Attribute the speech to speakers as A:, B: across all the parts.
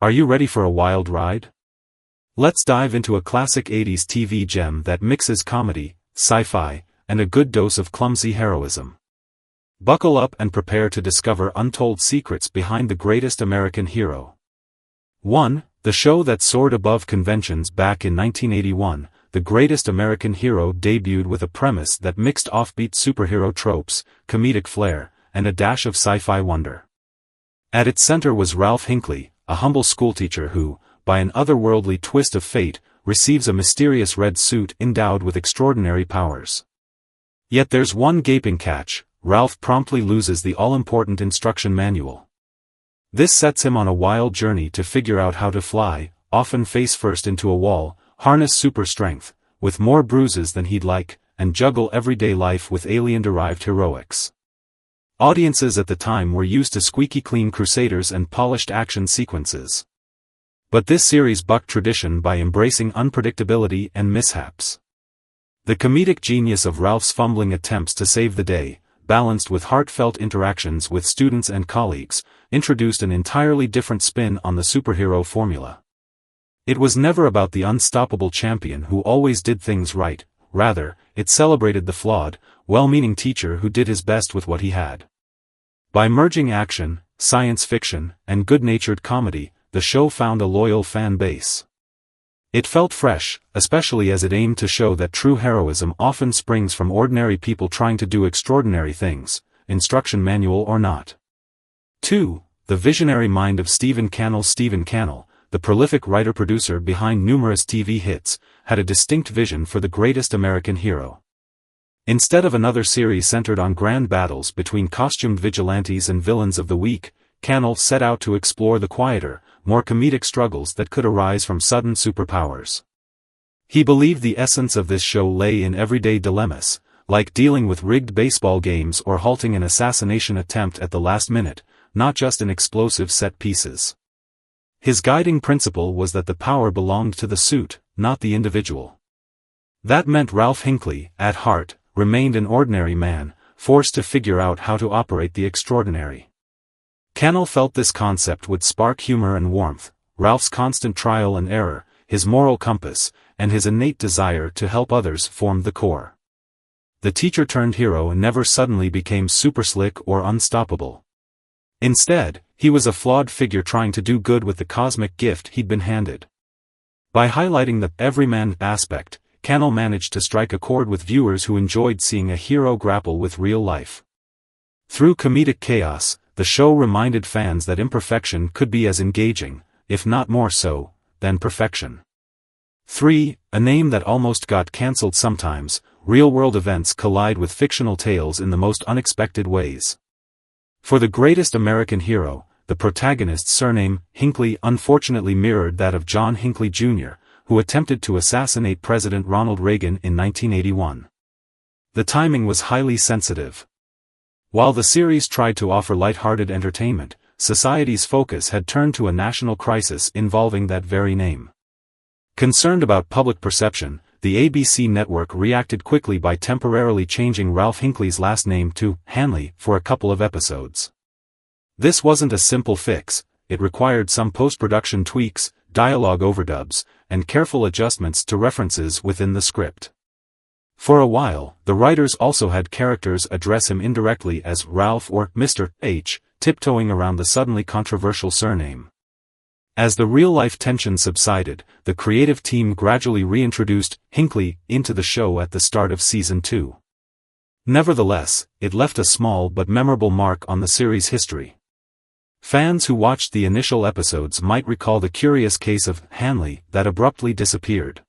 A: Are you ready for a wild ride? Let's dive into a classic 80s TV gem that mixes comedy, sci-fi, and a good dose of clumsy heroism. Buckle up and prepare to discover untold secrets behind the greatest American hero. 1. The show that soared above conventions. Back in 1981, The Greatest American Hero debuted with a premise that mixed offbeat superhero tropes, comedic flair, and a dash of sci-fi wonder. At its center was Ralph Hinkley, a humble schoolteacher who, by an otherworldly twist of fate, receives a mysterious red suit endowed with extraordinary powers. Yet there's one gaping catch: Ralph promptly loses the all-important instruction manual. This sets him on a wild journey to figure out how to fly, often face first into a wall, harness super strength, with more bruises than he'd like, and juggle everyday life with alien-derived heroics. Audiences at the time were used to squeaky clean crusaders and polished action sequences. But this series bucked tradition by embracing unpredictability and mishaps. The comedic genius of Ralph's fumbling attempts to save the day, balanced with heartfelt interactions with students and colleagues, introduced an entirely different spin on the superhero formula. It was never about the unstoppable champion who always did things right, rather, it celebrated the flawed, well-meaning teacher who did his best with what he had. By merging action, science fiction, and good-natured comedy, the show found a loyal fan base. It felt fresh, especially as it aimed to show that true heroism often springs from ordinary people trying to do extraordinary things, instruction manual or not. 2. The visionary mind of Stephen Cannell. Stephen Cannell, the prolific writer-producer behind numerous TV hits, had a distinct vision for The Greatest American Hero. Instead of another series centered on grand battles between costumed vigilantes and villains of the week, Cannell set out to explore the quieter, more comedic struggles that could arise from sudden superpowers. He believed the essence of this show lay in everyday dilemmas, like dealing with rigged baseball games or halting an assassination attempt at the last minute, not just in explosive set pieces. His guiding principle was that the power belonged to the suit, not the individual. That meant Ralph Hinkley, at heart, remained an ordinary man, forced to figure out how to operate the extraordinary. Cannell felt this concept would spark humor and warmth. Ralph's constant trial and error, his moral compass, and his innate desire to help others formed the core. The teacher-turned-hero never suddenly became super slick or unstoppable. Instead, he was a flawed figure trying to do good with the cosmic gift he'd been handed. By highlighting the everyman aspect, Cannell managed to strike a chord with viewers who enjoyed seeing a hero grapple with real life. Through comedic chaos, the show reminded fans that imperfection could be as engaging, if not more so, than perfection. 3. A name that almost got cancelled. Sometimes, real-world events collide with fictional tales in the most unexpected ways. For The Greatest American Hero, the protagonist's surname, Hinkley, unfortunately mirrored that of John Hinckley Jr., who attempted to assassinate President Ronald Reagan in 1981. The timing was highly sensitive. While the series tried to offer light-hearted entertainment, society's focus had turned to a national crisis involving that very name. Concerned about public perception, the ABC network reacted quickly by temporarily changing Ralph Hinkley's last name to Hanley for a couple of episodes. This wasn't a simple fix, it required some post-production tweaks, dialogue overdubs, and careful adjustments to references within the script. For a while, the writers also had characters address him indirectly as Ralph or Mr. H, tiptoeing around the suddenly controversial surname. As the real-life tension subsided, the creative team gradually reintroduced Hinkley into the show at the start of Season 2. Nevertheless, it left a small but memorable mark on the series' history. Fans who watched the initial episodes might recall the curious case of Hanley that abruptly disappeared.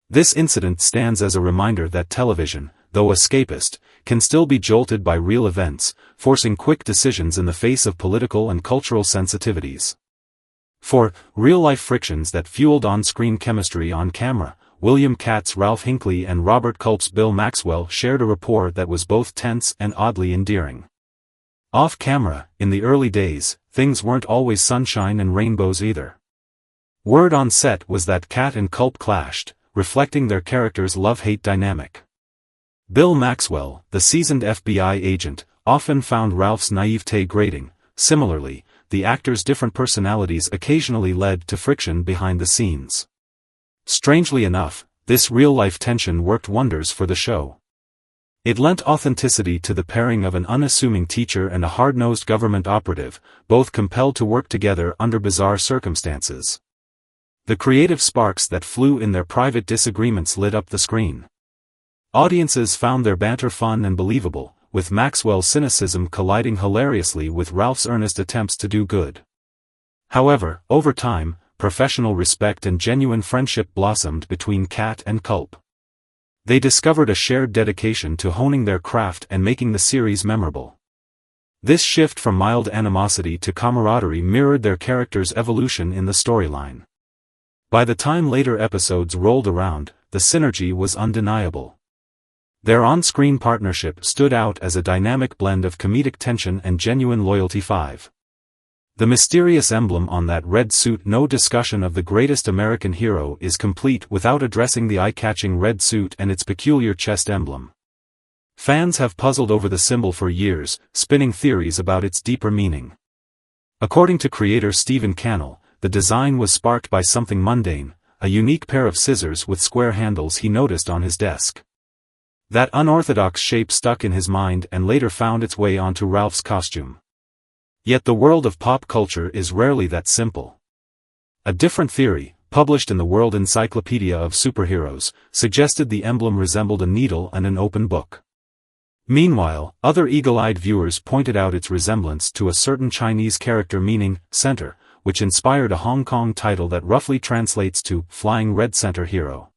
A: This incident stands as a reminder that television, though escapist, can still be jolted by real events, forcing quick decisions in the face of political and cultural sensitivities. For real-life frictions that fueled on-screen chemistry on camera, William Katt's Ralph Hinkley and Robert Culp's Bill Maxwell shared a rapport that was both tense and oddly endearing. Off-camera, in the early days, things weren't always sunshine and rainbows either. Word on set was that Katt and Culp clashed, reflecting their characters' love-hate dynamic. Bill Maxwell, the seasoned FBI agent, often found Ralph's naivete grating. Similarly, the actors' different personalities occasionally led to friction behind the scenes. Strangely enough, this real-life tension worked wonders for the show. It lent authenticity to the pairing of an unassuming teacher and a hard-nosed government operative, both compelled to work together under bizarre circumstances. The creative sparks that flew in their private disagreements lit up the screen. Audiences found their banter fun and believable, with Maxwell's cynicism colliding hilariously with Ralph's earnest attempts to do good. However, over time, professional respect and genuine friendship blossomed between Katt and Culp. They discovered a shared dedication to honing their craft and making the series memorable. This shift from mild animosity to camaraderie mirrored their characters' evolution in the storyline. By the time later episodes rolled around, the synergy was undeniable. Their on-screen partnership stood out as a dynamic blend of comedic tension and genuine loyalty. 5. The mysterious emblem on that red suit. No discussion of the greatest American hero is complete without addressing the eye-catching red suit and its peculiar chest emblem. Fans have puzzled over the symbol for years, spinning theories about its deeper meaning. According to creator Stephen Cannell, the design was sparked by something mundane, a unique pair of scissors with square handles he noticed on his desk. That unorthodox shape stuck in his mind and later found its way onto Ralph's costume. Yet the world of pop culture is rarely that simple. A different theory, published in the World Encyclopedia of Superheroes, suggested the emblem resembled a needle and an open book. Meanwhile, other eagle-eyed viewers pointed out its resemblance to a certain Chinese character meaning center, which inspired a Hong Kong title that roughly translates to Flying Red Center Hero.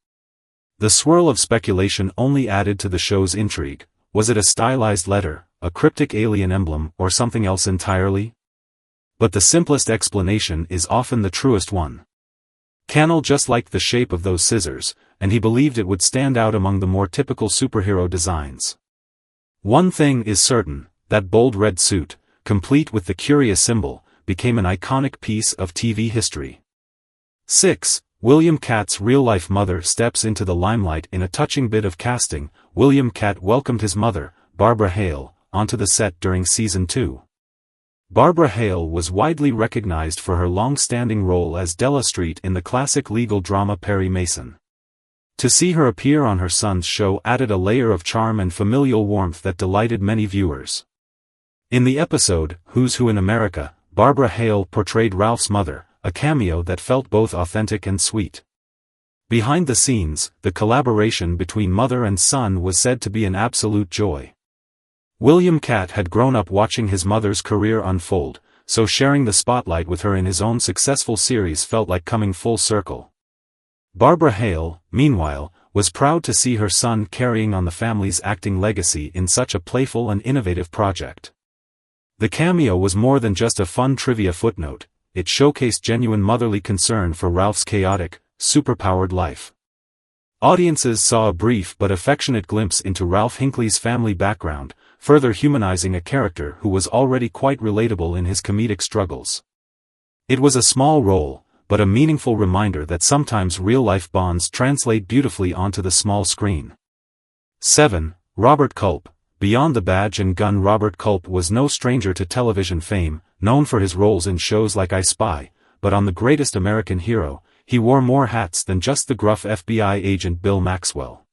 A: The swirl of speculation only added to the show's intrigue. Was it a stylized letter, a cryptic alien emblem, or something else entirely? But the simplest explanation is often the truest one. Cannell just liked the shape of those scissors, and he believed it would stand out among the more typical superhero designs. One thing is certain, that bold red suit, complete with the curious symbol, became an iconic piece of TV history. 6. William Katt's real-life mother steps into the limelight in a touching bit of casting. William Katt welcomed his mother, Barbara Hale, onto the set during Season 2. Barbara Hale was widely recognized for her long-standing role as Della Street in the classic legal drama Perry Mason. To see her appear on her son's show added a layer of charm and familial warmth that delighted many viewers. In the episode, Who's Who in America, Barbara Hale portrayed Ralph's mother, a cameo that felt both authentic and sweet. Behind the scenes, the collaboration between mother and son was said to be an absolute joy. William Katt had grown up watching his mother's career unfold, so sharing the spotlight with her in his own successful series felt like coming full circle. Barbara Hale, meanwhile, was proud to see her son carrying on the family's acting legacy in such a playful and innovative project. The cameo was more than just a fun trivia footnote. It showcased genuine motherly concern for Ralph's chaotic, superpowered life. Audiences saw a brief but affectionate glimpse into Ralph Hinkley's family background, further humanizing a character who was already quite relatable in his comedic struggles. It was a small role, but a meaningful reminder that sometimes real-life bonds translate beautifully onto the small screen. 7. Robert Culp. Beyond the badge and gun, Robert Culp was no stranger to television fame, known for his roles in shows like I Spy, but on The Greatest American Hero, he wore more hats than just the gruff FBI agent Bill Maxwell.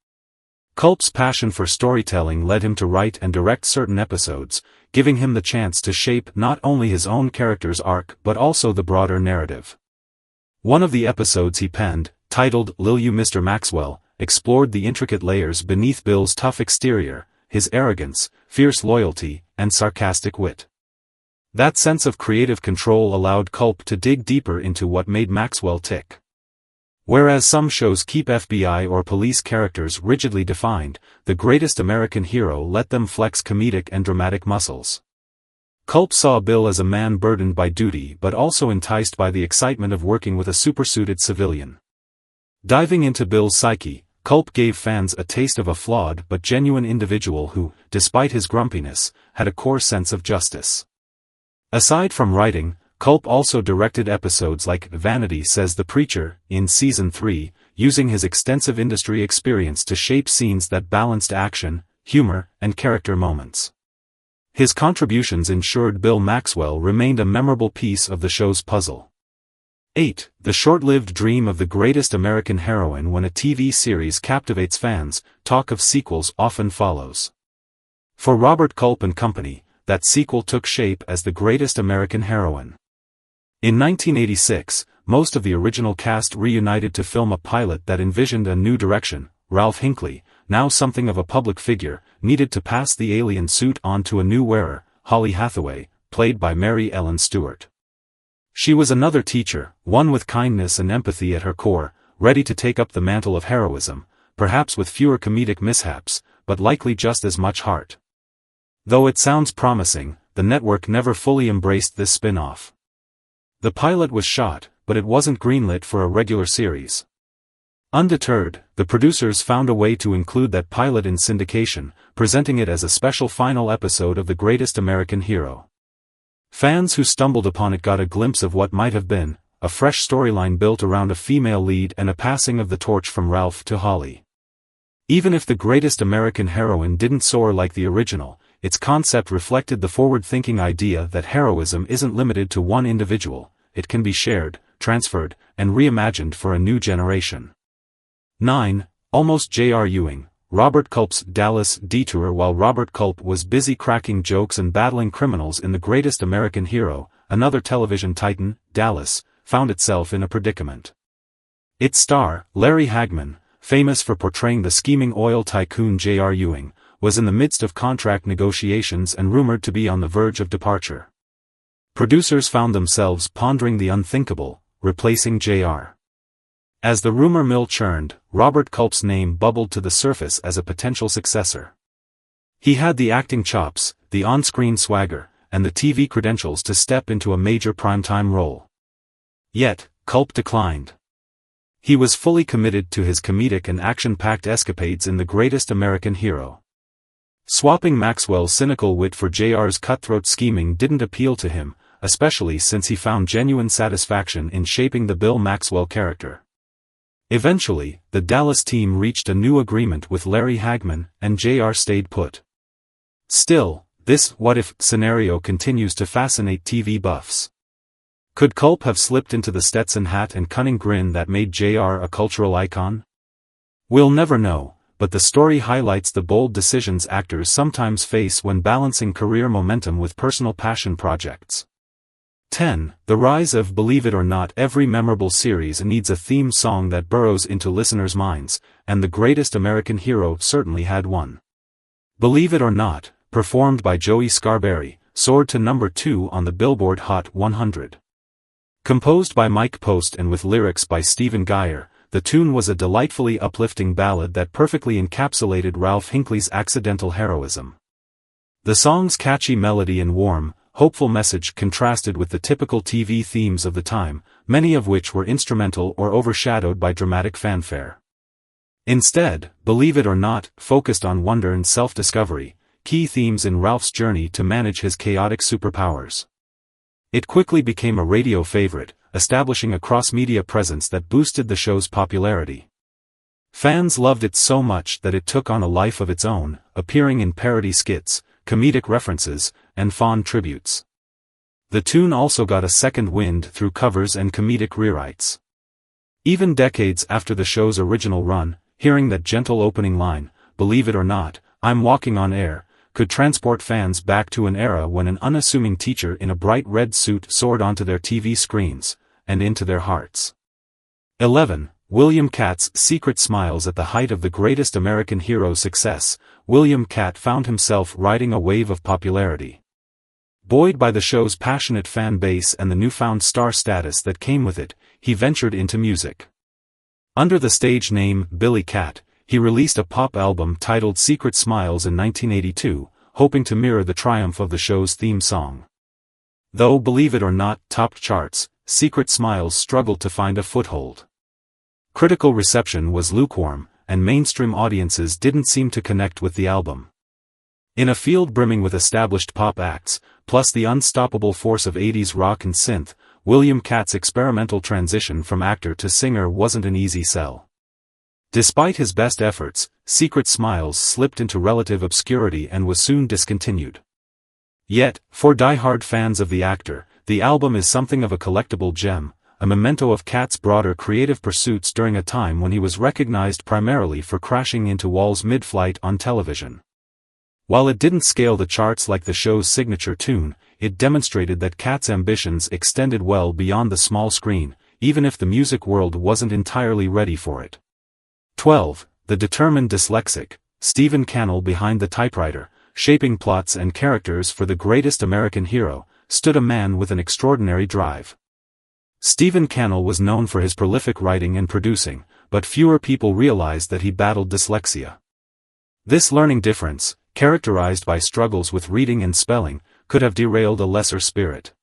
A: Culp's passion for storytelling led him to write and direct certain episodes, giving him the chance to shape not only his own character's arc but also the broader narrative. One of the episodes he penned, titled Lil' You Mr. Maxwell, explored the intricate layers beneath Bill's tough exterior, his arrogance, fierce loyalty, and sarcastic wit. That sense of creative control allowed Culp to dig deeper into what made Maxwell tick. Whereas some shows keep FBI or police characters rigidly defined, The Greatest American Hero let them flex comedic and dramatic muscles. Culp saw Bill as a man burdened by duty but also enticed by the excitement of working with a supersuited civilian. Diving into Bill's psyche, Culp gave fans a taste of a flawed but genuine individual who, despite his grumpiness, had a core sense of justice. Aside from writing, Culp also directed episodes like Vanity Says the Preacher in Season 3, using his extensive industry experience to shape scenes that balanced action, humor, and character moments. His contributions ensured Bill Maxwell remained a memorable piece of the show's puzzle. 8. The short-lived dream of the greatest American heroine. When a TV series captivates fans, talk of sequels often follows. For Robert Culp and Company, that sequel took shape as The Greatest American Heroine. In 1986, most of the original cast reunited to film a pilot that envisioned a new direction. Ralph Hinkley, now something of a public figure, needed to pass the alien suit on to a new wearer, Holly Hathaway, played by Mary Ellen Stewart. She was another teacher, one with kindness and empathy at her core, ready to take up the mantle of heroism, perhaps with fewer comedic mishaps, but likely just as much heart. Though it sounds promising, the network never fully embraced this spin-off. The pilot was shot, but it wasn't greenlit for a regular series. Undeterred, the producers found a way to include that pilot in syndication, presenting it as a special final episode of The Greatest American Hero. Fans who stumbled upon it got a glimpse of what might have been, a fresh storyline built around a female lead and a passing of the torch from Ralph to Holly. Even if The Greatest American Heroine didn't soar like the original, its concept reflected the forward-thinking idea that heroism isn't limited to one individual, it can be shared, transferred, and reimagined for a new generation. 9. Almost J.R. Ewing, Robert Culp's Dallas DETOUR. While Robert Culp was busy cracking jokes and battling criminals in The Greatest American Hero, another television titan, Dallas, found itself in a predicament. Its star, Larry Hagman, famous for portraying the scheming oil tycoon J.R. Ewing, was in the midst of contract negotiations and rumored to be on the verge of departure. Producers found themselves pondering the unthinkable, replacing J.R. As the rumor mill churned, Robert Culp's name bubbled to the surface as a potential successor. He had the acting chops, the on-screen swagger, and the TV credentials to step into a major primetime role. Yet, Culp declined. He was fully committed to his comedic and action-packed escapades in The Greatest American Hero. Swapping Maxwell's cynical wit for JR's cutthroat scheming didn't appeal to him, especially since he found genuine satisfaction in shaping the Bill Maxwell character. Eventually, the Dallas team reached a new agreement with Larry Hagman, and JR stayed put. Still, this what-if scenario continues to fascinate TV buffs. Could Culp have slipped into the Stetson hat and cunning grin that made JR a cultural icon? We'll never know, but the story highlights the bold decisions actors sometimes face when balancing career momentum with personal passion projects. 10. The rise of Believe It or Not. Every memorable series needs a theme song that burrows into listeners' minds, and The Greatest American Hero certainly had one. Believe It or Not, performed by Joey Scarberry, soared to number 2 on the Billboard Hot 100. Composed by Mike Post and with lyrics by Stephen Geyer, the tune was a delightfully uplifting ballad that perfectly encapsulated Ralph Hinkley's accidental heroism. The song's catchy melody and warm, hopeful message contrasted with the typical TV themes of the time, many of which were instrumental or overshadowed by dramatic fanfare. Instead, Believe It or Not focused on wonder and self-discovery, key themes in Ralph's journey to manage his chaotic superpowers. It quickly became a radio favorite, establishing a cross-media presence that boosted the show's popularity. Fans loved it so much that it took on a life of its own, appearing in parody skits, comedic references, and fond tributes. The tune also got a second wind through covers and comedic rewrites. Even decades after the show's original run, hearing that gentle opening line, "Believe it or not, I'm walking on air," could transport fans back to an era when an unassuming teacher in a bright red suit soared onto their TV screens, and into their hearts. 11. William Katt's Secret Smiles. At the height of The Greatest American Hero success, William Katt found himself riding a wave of popularity. Buoyed by the show's passionate fan base and the newfound star status that came with it, he ventured into music. Under the stage name Billy Katt, he released a pop album titled Secret Smiles in 1982, hoping to mirror the triumph of the show's theme song. Though Believe It or Not topped charts, Secret Smiles struggled to find a foothold. Critical reception was lukewarm, and mainstream audiences didn't seem to connect with the album. In a field brimming with established pop acts, plus the unstoppable force of 80s rock and synth, William Katt's experimental transition from actor to singer wasn't an easy sell. Despite his best efforts, Secret Smiles slipped into relative obscurity and was soon discontinued. Yet, for die-hard fans of the actor, the album is something of a collectible gem, a memento of Katt's broader creative pursuits during a time when he was recognized primarily for crashing into walls mid-flight on television. While it didn't scale the charts like the show's signature tune, it demonstrated that Katt's ambitions extended well beyond the small screen, even if the music world wasn't entirely ready for it. 12. The determined dyslexic, Stephen Cannell behind the typewriter, shaping plots and characters for the greatest American hero, stood a man with an extraordinary drive. Stephen Cannell was known for his prolific writing and producing, but fewer people realized that he battled dyslexia. This learning difference, characterized by struggles with reading and spelling, could have derailed a lesser spirit.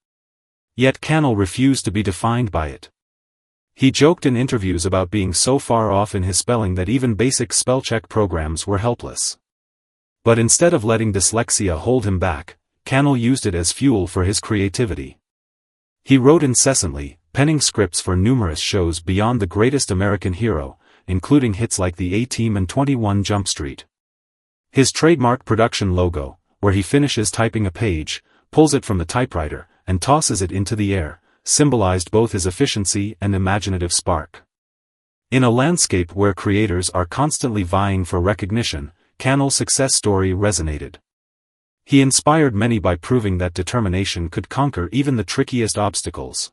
A: Yet Cannell refused to be defined by it. He joked in interviews about being so far off in his spelling that even basic spell-check programs were helpless. But instead of letting dyslexia hold him back, Cannell used it as fuel for his creativity. He wrote incessantly, penning scripts for numerous shows beyond the greatest American hero, including hits like The A-Team and 21 Jump Street. His trademark production logo, where he finishes typing a page, pulls it from the typewriter, and tosses it into the air, symbolized both his efficiency and imaginative spark. In a landscape where creators are constantly vying for recognition, Cannell's success story resonated. He inspired many by proving that determination could conquer even the trickiest obstacles.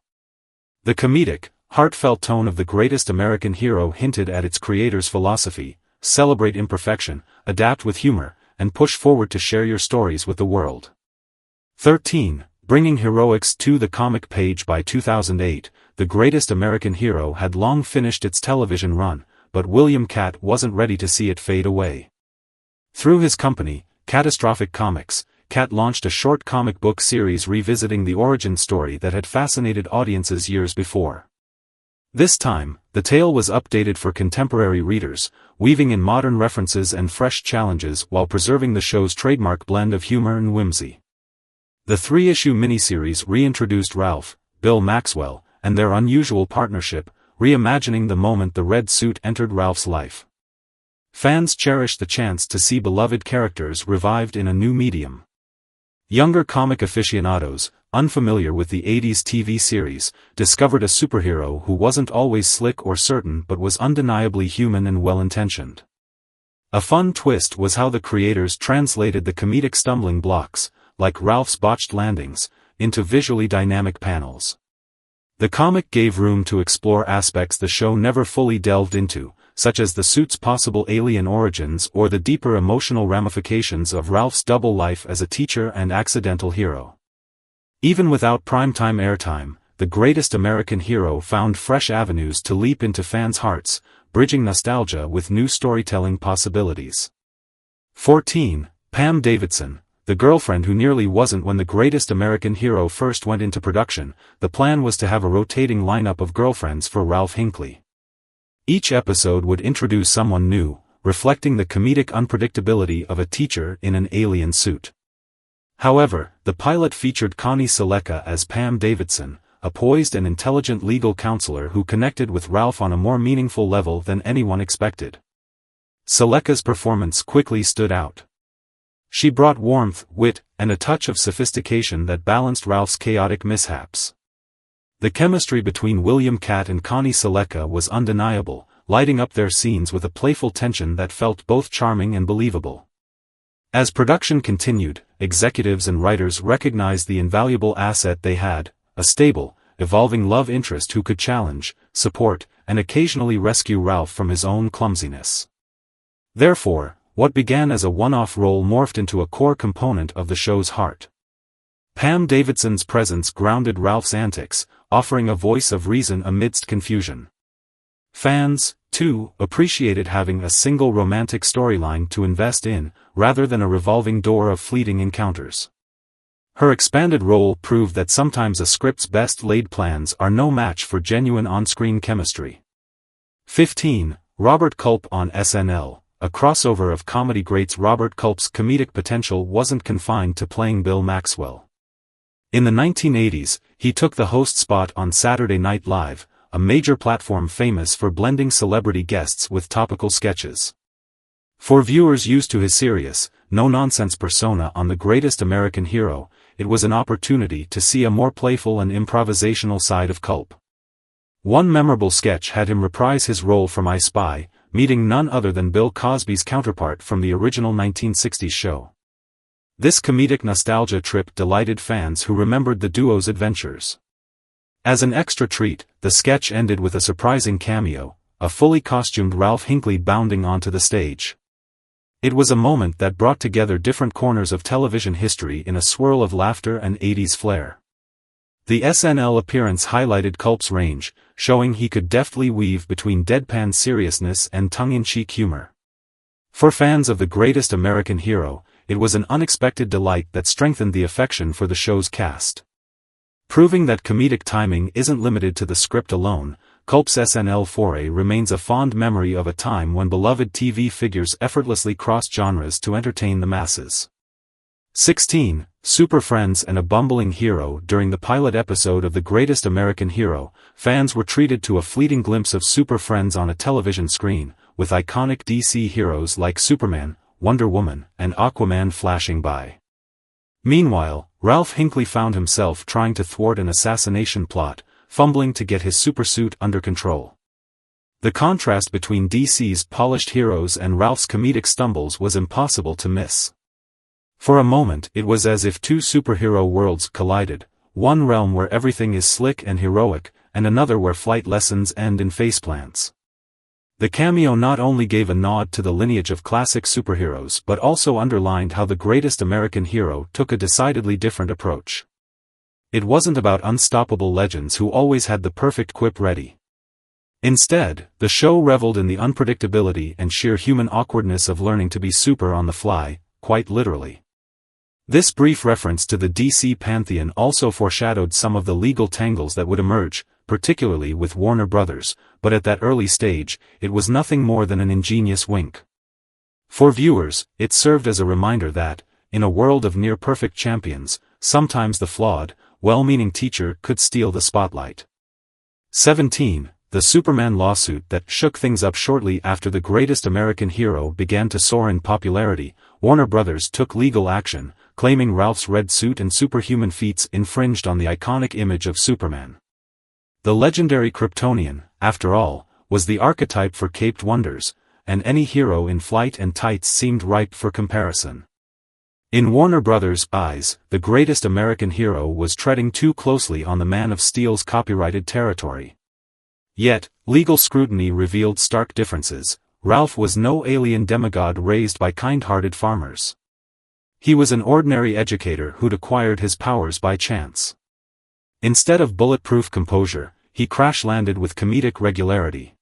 A: The comedic, heartfelt tone of the greatest American hero hinted at its creator's philosophy: celebrate imperfection, adapt with humor, and push forward to share your stories with the world. 13. Bringing heroics to the comic page. By 2008, The Greatest American Hero had long finished its television run, but William Katt wasn't ready to see it fade away. Through his company, Catastrophic Comics, Katt launched a short comic book series revisiting the origin story that had fascinated audiences years before. This time, the tale was updated for contemporary readers, weaving in modern references and fresh challenges while preserving the show's trademark blend of humor and whimsy. The 3-issue miniseries reintroduced Ralph, Bill Maxwell, and their unusual partnership, reimagining the moment the red suit entered Ralph's life. Fans cherished the chance to see beloved characters revived in a new medium. Younger comic aficionados, unfamiliar with the 80s TV series, discovered a superhero who wasn't always slick or certain but was undeniably human and well-intentioned. A fun twist was how the creators translated the comedic stumbling blocks, like Ralph's botched landings, into visually dynamic panels. The comic gave room to explore aspects the show never fully delved into, such as the suit's possible alien origins or the deeper emotional ramifications of Ralph's double life as a teacher and accidental hero. Even without primetime airtime, The Greatest American Hero found fresh avenues to leap into fans' hearts, bridging nostalgia with new storytelling possibilities. 14. Pam Davidson, the girlfriend who nearly wasn't when The Greatest American Hero first went into production. The plan was to have a rotating lineup of girlfriends for Ralph Hinkley. Each episode would introduce someone new, reflecting the comedic unpredictability of a teacher in an alien suit. However, the pilot featured Connie Sellecca as Pam Davidson, a poised and intelligent legal counselor who connected with Ralph on a more meaningful level than anyone expected. Selecca's performance quickly stood out. She brought warmth, wit, and a touch of sophistication that balanced Ralph's chaotic mishaps. The chemistry between William Katt and Connie Sellecca was undeniable, lighting up their scenes with a playful tension that felt both charming and believable. As production continued, executives and writers recognized the invaluable asset they had: a stable, evolving love interest who could challenge, support, and occasionally rescue Ralph from his own clumsiness. Therefore, what began as a one-off role morphed into a core component of the show's heart. Pam Davidson's presence grounded Ralph's antics, offering a voice of reason amidst confusion. Fans, too, appreciated having a single romantic storyline to invest in, rather than a revolving door of fleeting encounters. Her expanded role proved that sometimes a script's best-laid plans are no match for genuine on-screen chemistry. 15. Robert Culp on SNL. A crossover of comedy greats. Robert Culp's comedic potential wasn't confined to playing Bill Maxwell. In the 1980s, he took the host spot on Saturday Night Live, a major platform famous for blending celebrity guests with topical sketches. For viewers used to his serious, no-nonsense persona on The Greatest American Hero, it was an opportunity to see a more playful and improvisational side of Culp. One memorable sketch had him reprise his role from I Spy, meeting none other than Bill Cosby's counterpart from the original 1960s show. This comedic nostalgia trip delighted fans who remembered the duo's adventures. As an extra treat, the sketch ended with a surprising cameo, a fully costumed Ralph Hinkley bounding onto the stage. It was a moment that brought together different corners of television history in a swirl of laughter and 80s flair. The SNL appearance highlighted Culp's range, showing he could deftly weave between deadpan seriousness and tongue-in-cheek humor. For fans of The Greatest American Hero, it was an unexpected delight that strengthened the affection for the show's cast. Proving that comedic timing isn't limited to the script alone, Culp's SNL foray remains a fond memory of a time when beloved TV figures effortlessly crossed genres to entertain the masses. 16. Super Friends and a bumbling hero. During the pilot episode of The Greatest American Hero, fans were treated to a fleeting glimpse of Super Friends on a television screen, with iconic DC heroes like Superman, Wonder Woman, and Aquaman flashing by. Meanwhile, Ralph Hinkley found himself trying to thwart an assassination plot, fumbling to get his supersuit under control. The contrast between DC's polished heroes and Ralph's comedic stumbles was impossible to miss. For a moment it was as if two superhero worlds collided, one realm where everything is slick and heroic, and another where flight lessons end in faceplants. The cameo not only gave a nod to the lineage of classic superheroes but also underlined how The Greatest American Hero took a decidedly different approach. It wasn't about unstoppable legends who always had the perfect quip ready. Instead, the show reveled in the unpredictability and sheer human awkwardness of learning to be super on the fly, quite literally. This brief reference to the DC pantheon also foreshadowed some of the legal tangles that would emerge, particularly with Warner Brothers, but at that early stage, it was nothing more than an ingenious wink. For viewers, it served as a reminder that, in a world of near-perfect champions, sometimes the flawed, well-meaning teacher could steal the spotlight. 17. The Superman lawsuit that shook things up. Shortly after The Greatest American Hero began to soar in popularity, Warner Brothers took legal action, claiming Ralph's red suit and superhuman feats infringed on the iconic image of Superman. The legendary Kryptonian, after all, was the archetype for caped wonders, and any hero in flight and tights seemed ripe for comparison. In Warner Brothers' eyes, The Greatest American Hero was treading too closely on the Man of Steel's copyrighted territory. Yet, legal scrutiny revealed stark differences. Ralph was no alien demigod raised by kind-hearted farmers. He was an ordinary educator who'd acquired his powers by chance. Instead of bulletproof composure, he crash-landed with comedic regularity.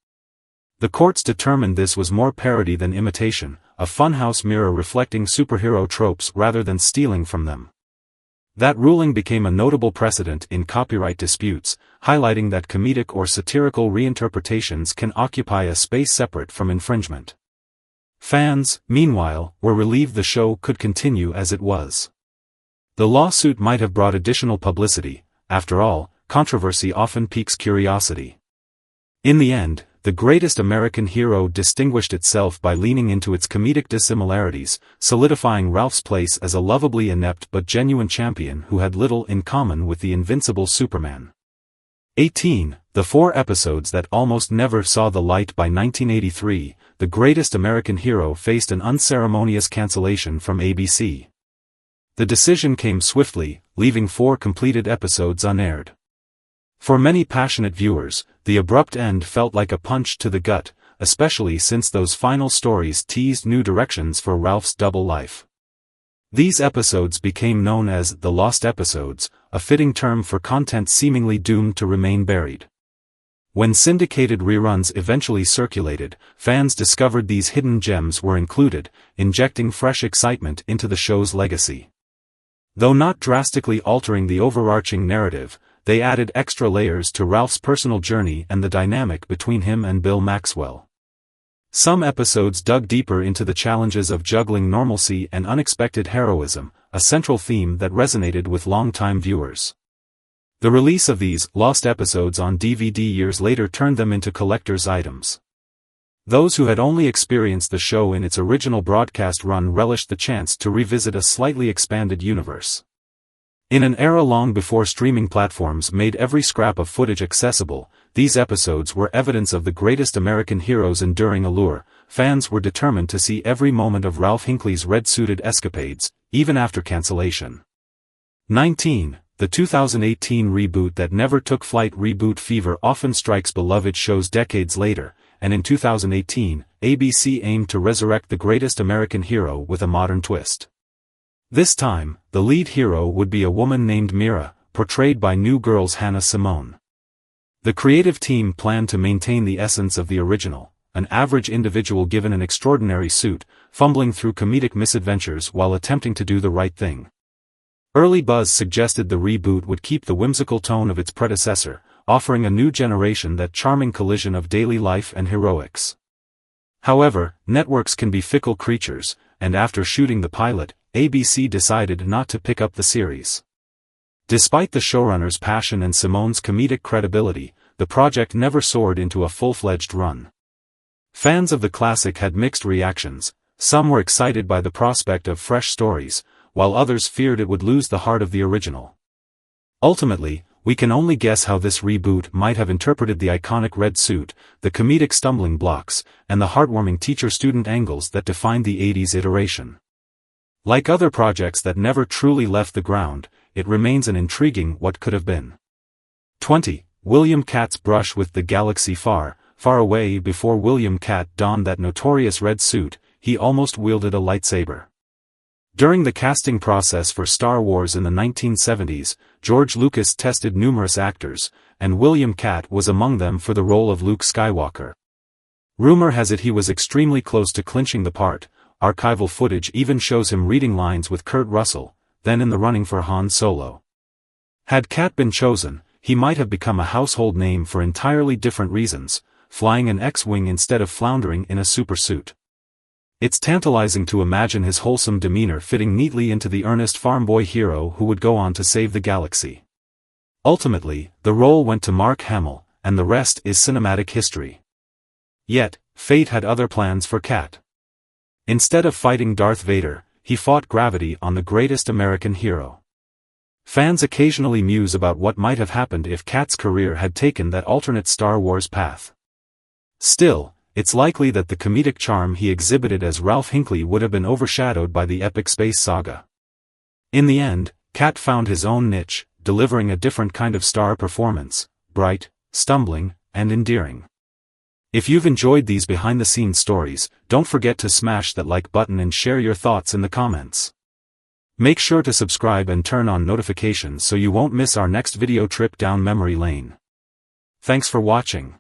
A: The courts determined this was more parody than imitation, a funhouse mirror reflecting superhero tropes rather than stealing from them. That ruling became a notable precedent in copyright disputes, highlighting that comedic or satirical reinterpretations can occupy a space separate from infringement. Fans, meanwhile, were relieved the show could continue as it was. The lawsuit might have brought additional publicity. After all, controversy often piques curiosity. In the end, The Greatest American Hero distinguished itself by leaning into its comedic dissimilarities, solidifying Ralph's place as a lovably inept but genuine champion who had little in common with the invincible Superman. 18. The 4 episodes that almost never saw the light. By 1983, The Greatest American Hero faced an unceremonious cancellation from ABC. The decision came swiftly, leaving 4 completed episodes unaired. For many passionate viewers, the abrupt end felt like a punch to the gut, especially since those final stories teased new directions for Ralph's double life. These episodes became known as the Lost Episodes, a fitting term for content seemingly doomed to remain buried. When syndicated reruns eventually circulated, fans discovered these hidden gems were included, injecting fresh excitement into the show's legacy. Though not drastically altering the overarching narrative, they added extra layers to Ralph's personal journey and the dynamic between him and Bill Maxwell. Some episodes dug deeper into the challenges of juggling normalcy and unexpected heroism, a central theme that resonated with longtime viewers. The release of these lost episodes on DVD years later turned them into collector's items. Those who had only experienced the show in its original broadcast run relished the chance to revisit a slightly expanded universe. In an era long before streaming platforms made every scrap of footage accessible, these episodes were evidence of the greatest American hero's enduring allure. Fans were determined to see every moment of Ralph Hinkley's red-suited escapades, even after cancellation. 19. The 2018 reboot that never took flight. Reboot fever often strikes beloved shows decades later, and in 2018, ABC aimed to resurrect the greatest American hero with a modern twist. This time, the lead hero would be a woman named Mira, portrayed by New Girl's Hannah Simone. The creative team planned to maintain the essence of the original, an average individual given an extraordinary suit, fumbling through comedic misadventures while attempting to do the right thing. Early buzz suggested the reboot would keep the whimsical tone of its predecessor, offering a new generation that charming collision of daily life and heroics. However, networks can be fickle creatures, and after shooting the pilot, ABC decided not to pick up the series. Despite the showrunner's passion and Simone's comedic credibility, the project never soared into a full-fledged run. Fans of the classic had mixed reactions. Some were excited by the prospect of fresh stories, while others feared it would lose the heart of the original. Ultimately, we can only guess how this reboot might have interpreted the iconic red suit, the comedic stumbling blocks, and the heartwarming teacher-student angles that defined the 80s iteration. Like other projects that never truly left the ground, it remains an intriguing what could have been. 20. William Katt's brush with the galaxy. Far, far away. Before William Katt donned that notorious red suit, he almost wielded a lightsaber. During the casting process for Star Wars in the 1970s, George Lucas tested numerous actors, and William Katt was among them for the role of Luke Skywalker. Rumor has it he was extremely close to clinching the part. Archival footage even shows him reading lines with Kurt Russell, then in the running for Han Solo. Had Katt been chosen, he might have become a household name for entirely different reasons, flying an X-Wing instead of floundering in a supersuit. It's tantalizing to imagine his wholesome demeanor fitting neatly into the earnest farm boy hero who would go on to save the galaxy. Ultimately, the role went to Mark Hamill, and the rest is cinematic history. Yet, fate had other plans for Katt. Instead of fighting Darth Vader, he fought gravity on the greatest American hero. Fans occasionally muse about what might have happened if Katt's career had taken that alternate Star Wars path. Still, it's likely that the comedic charm he exhibited as Ralph Hinkley would have been overshadowed by the epic space saga. In the end, Katt found his own niche, delivering a different kind of star performance, bright, stumbling, and endearing. If you've enjoyed these behind-the-scenes stories, don't forget to smash that like button and share your thoughts in the comments. Make sure to subscribe and turn on notifications so you won't miss our next video trip down memory lane. Thanks for watching.